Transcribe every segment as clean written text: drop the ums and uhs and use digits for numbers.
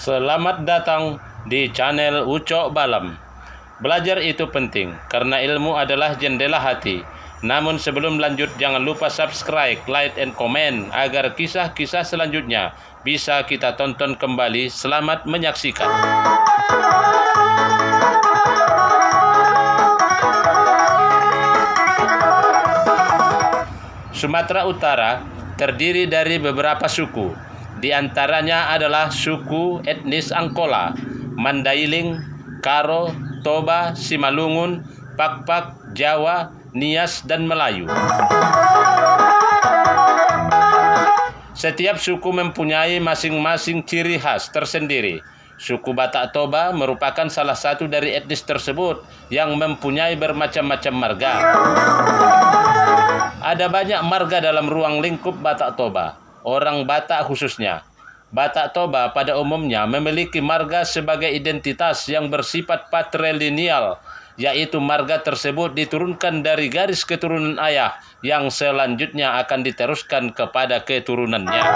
Selamat datang di channel Ucok Balam. Belajar itu penting karena ilmu adalah jendela hati. Namun sebelum lanjut jangan lupa subscribe, like, and comment agar kisah-kisah selanjutnya bisa kita tonton kembali. Selamat menyaksikan. Sumatera Utara terdiri dari beberapa suku. Di antaranya adalah suku etnis Angkola, Mandailing, Karo, Toba, Simalungun, Pakpak, Jawa, Nias, dan Melayu. Setiap suku mempunyai masing-masing ciri khas tersendiri. Suku Batak Toba merupakan salah satu dari etnis tersebut yang mempunyai bermacam-macam marga. Ada banyak marga dalam ruang lingkup Batak Toba. Orang Batak khususnya. Batak Toba pada umumnya memiliki marga sebagai identitas yang bersifat patrilineal, yaitu marga tersebut diturunkan dari garis keturunan ayah yang selanjutnya akan diteruskan kepada keturunannya.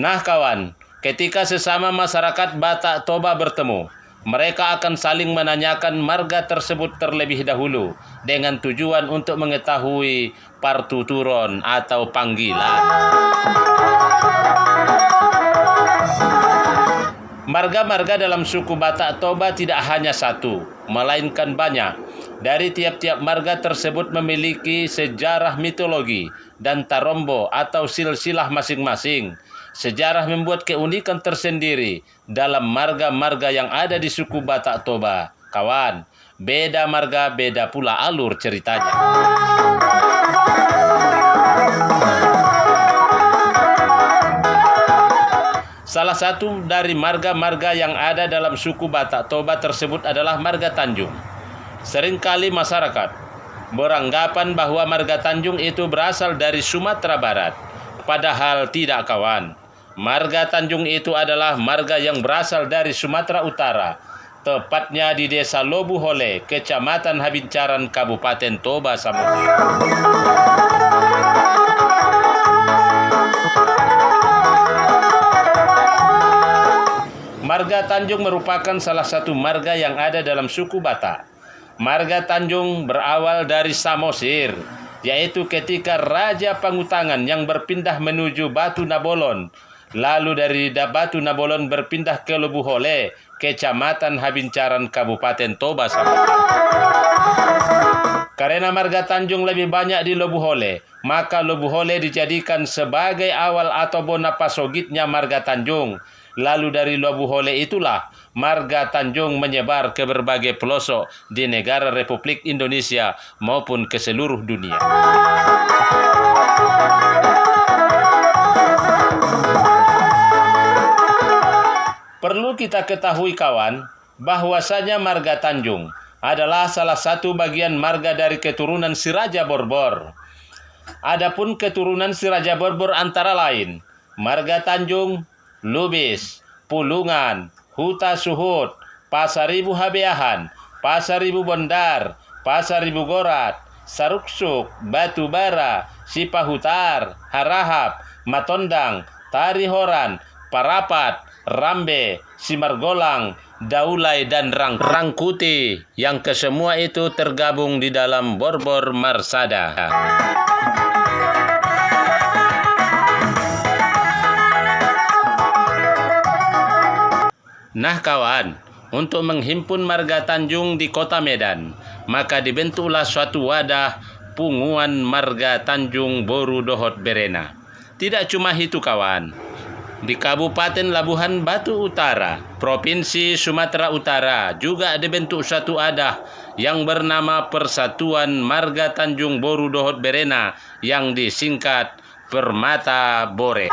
Nah kawan, ketika sesama masyarakat Batak Toba bertemu, mereka akan saling menanyakan marga tersebut terlebih dahulu dengan tujuan untuk mengetahui partuturon atau panggilan. Marga-marga dalam suku Batak Toba tidak hanya satu, melainkan banyak. Dari tiap-tiap marga tersebut memiliki sejarah mitologi dan tarombo atau silsilah masing-masing. Sejarah membuat keunikan tersendiri dalam marga-marga yang ada di suku Batak Toba. Kawan, beda marga, beda pula alur ceritanya. Salah satu dari marga-marga yang ada dalam suku Batak Toba tersebut adalah marga Tanjung. Seringkali masyarakat beranggapan bahwa marga Tanjung itu berasal dari Sumatera Barat. Padahal tidak kawan. Marga Tanjung itu adalah marga yang berasal dari Sumatera Utara, tepatnya di Desa Lobuhole, Kecamatan Habincaran, Kabupaten Toba Samosir. Marga Tanjung merupakan salah satu marga yang ada dalam suku Batak. Marga Tanjung berawal dari Samosir, yaitu ketika Raja Pangutangan yang berpindah menuju Batu Nabolon, lalu dari Batu Nabolon berpindah ke Lobuhole, Kecamatan Habincaran, Kabupaten Toba Samosir. Karena marga Tanjung lebih banyak di Lobuhole, maka Lobuhole dijadikan sebagai awal atau bona pasogitnya marga Tanjung. Lalu dari Lobuhole itulah marga Tanjung menyebar ke berbagai pelosok di negara Republik Indonesia maupun ke seluruh dunia. Perlu kita ketahui kawan, bahwasanya marga Tanjung adalah salah satu bagian marga dari keturunan si Raja Borbor. Adapun keturunan si Raja Borbor antara lain marga Tanjung, Lubis, Pulungan, Huta Suhut, Pasaribu Habeahan, Pasaribu Bondar, Pasaribu Gorat, Saruksuk, Batubara, Sipahutar, Harahap, Matondang, Tarihoran, Parapat, Rambe, Simargolang, Daulay, dan Rangkuti, yang kesemua itu tergabung di dalam Borbor Marsada. Nah kawan, untuk menghimpun marga Tanjung di kota Medan, maka dibentuklah suatu wadah punguan marga Tanjung Boru Dohot Berena. Tidak cuma itu kawan, di Kabupaten Labuhan Batu Utara, Provinsi Sumatera Utara juga dibentuk suatu wadah yang bernama Persatuan Marga Tanjung Boru Dohot Berena yang disingkat Permata Bore.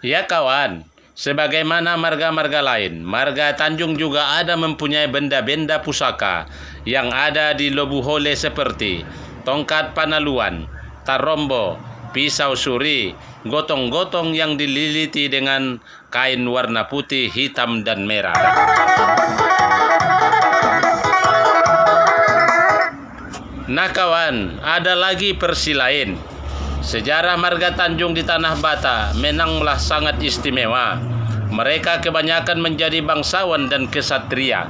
Ya kawan, sebagaimana marga-marga lain, marga Tanjung juga ada mempunyai benda-benda pusaka yang ada di Lobuhole seperti tongkat panaluan, tarombo, pisau suri, gotong-gotong yang dililiti dengan kain warna putih, hitam, dan merah. Nah kawan, ada lagi versi lain. Sejarah marga Tanjung di Tanah Bata memanglah sangat istimewa. Mereka kebanyakan menjadi bangsawan dan kesatria.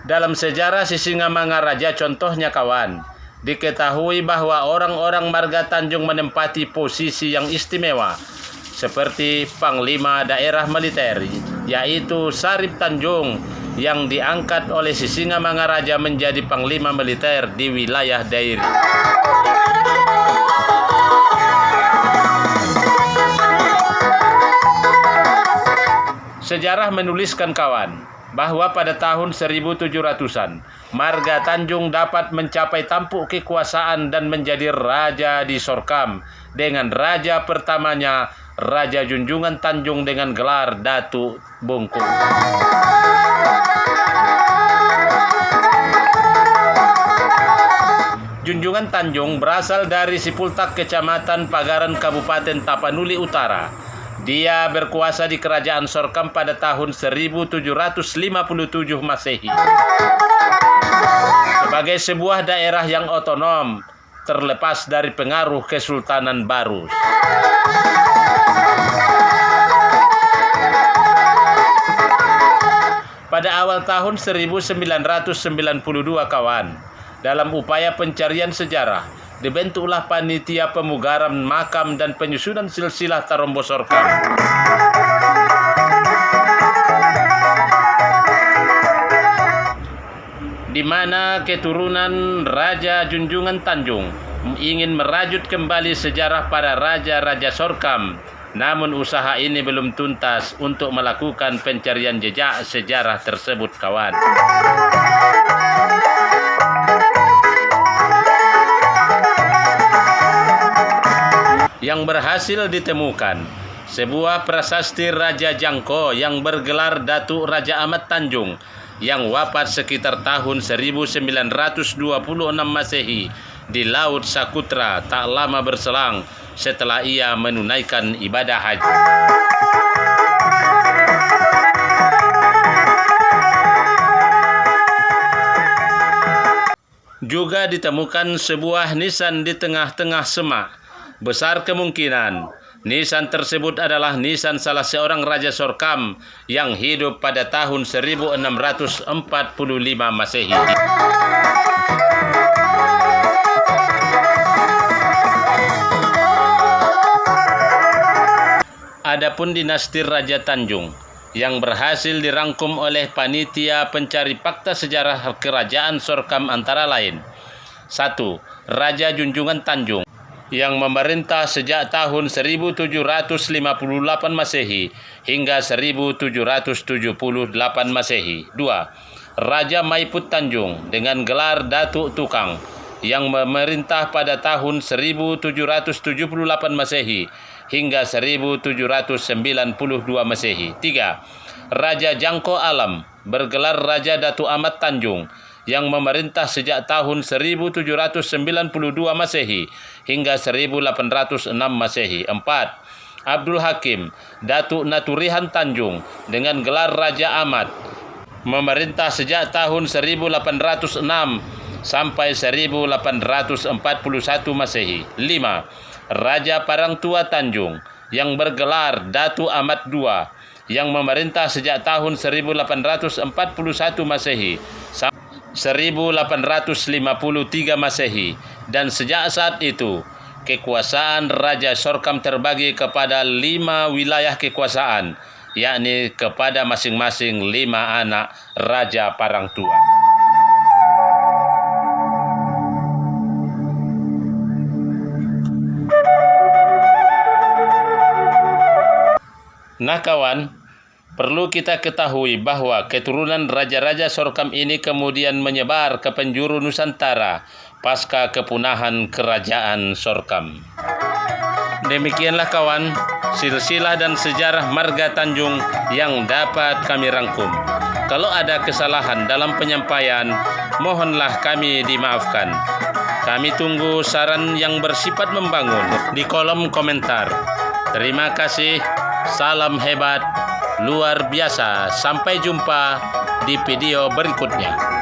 Dalam sejarah Sisingamangaraja contohnya kawan, diketahui bahwa orang-orang marga Tanjung menempati posisi yang istimewa seperti panglima daerah militer, yaitu Sarip Tanjung yang diangkat oleh Sisingamangaraja menjadi panglima militer di wilayah Dairi. Sejarah menuliskan kawan bahwa pada tahun 1700-an marga Tanjung dapat mencapai tampuk kekuasaan dan menjadi raja di Sorkam dengan raja pertamanya Raja Junjungan Tanjung dengan gelar Datuk Bongkong. Junjungan Tanjung berasal dari Sipultak, Kecamatan Pagaran, Kabupaten Tapanuli Utara. Dia berkuasa di Kerajaan Sorkam pada tahun 1757 Masehi. Sebagai sebuah daerah yang otonom, terlepas dari pengaruh Kesultanan Barus. Pada awal tahun 1992 kawan, dalam upaya pencarian sejarah, dibentuklah panitia pemugaran makam dan penyusunan silsilah Tarombo Sorkam. Di mana keturunan Raja Junjungan Tanjung ingin merajut kembali sejarah para raja-raja Sorkam. Namun usaha ini belum tuntas untuk melakukan pencarian jejak sejarah tersebut kawan. Yang berhasil ditemukan sebuah prasasti Raja Jangko yang bergelar Datuk Raja Ahmad Tanjung yang wafat sekitar tahun 1926 Masehi di Laut Sakutra tak lama berselang setelah ia menunaikan ibadah haji. Juga ditemukan sebuah nisan di tengah-tengah semak. Besar kemungkinan nisan tersebut adalah nisan salah seorang Raja Sorkam yang hidup pada tahun 1645 Masehi. Adapun dinasti Raja Tanjung yang berhasil dirangkum oleh panitia pencari fakta sejarah Kerajaan Sorkam antara lain: 1. Raja Junjungan Tanjung yang memerintah sejak tahun 1758 Masehi hingga 1778 Masehi. 2. Raja Maiput Tanjung dengan gelar Datuk Tukang yang memerintah pada tahun 1778 Masehi hingga 1792 Masehi. 3. Raja Jangko Alam bergelar Raja Datuk Ahmad Tanjung yang memerintah sejak tahun 1792 Masehi hingga 1806 Masehi. 4. Abdul Hakim Datuk Naturihan Tanjung dengan gelar Raja Ahmad memerintah sejak tahun 1806 sampai 1841 Masehi. 5. Raja Parangtua Tanjung yang bergelar Datuk Ahmad II yang memerintah sejak tahun 1841 Masehi sampai 1853 Masehi, dan sejak saat itu kekuasaan Raja Sorkam terbagi kepada 5 wilayah kekuasaan, yakni kepada masing-masing 5 anak Raja Parangtua. Nah kawan, perlu kita ketahui bahwa keturunan raja-raja Sorkam ini kemudian menyebar ke penjuru Nusantara pasca kepunahan Kerajaan Sorkam. Demikianlah kawan, silsilah dan sejarah marga Tanjung yang dapat kami rangkum. Kalau ada kesalahan dalam penyampaian, mohonlah kami dimaafkan. Kami tunggu saran yang bersifat membangun di kolom komentar. Terima kasih. Salam hebat, luar biasa. Sampai jumpa di video berikutnya.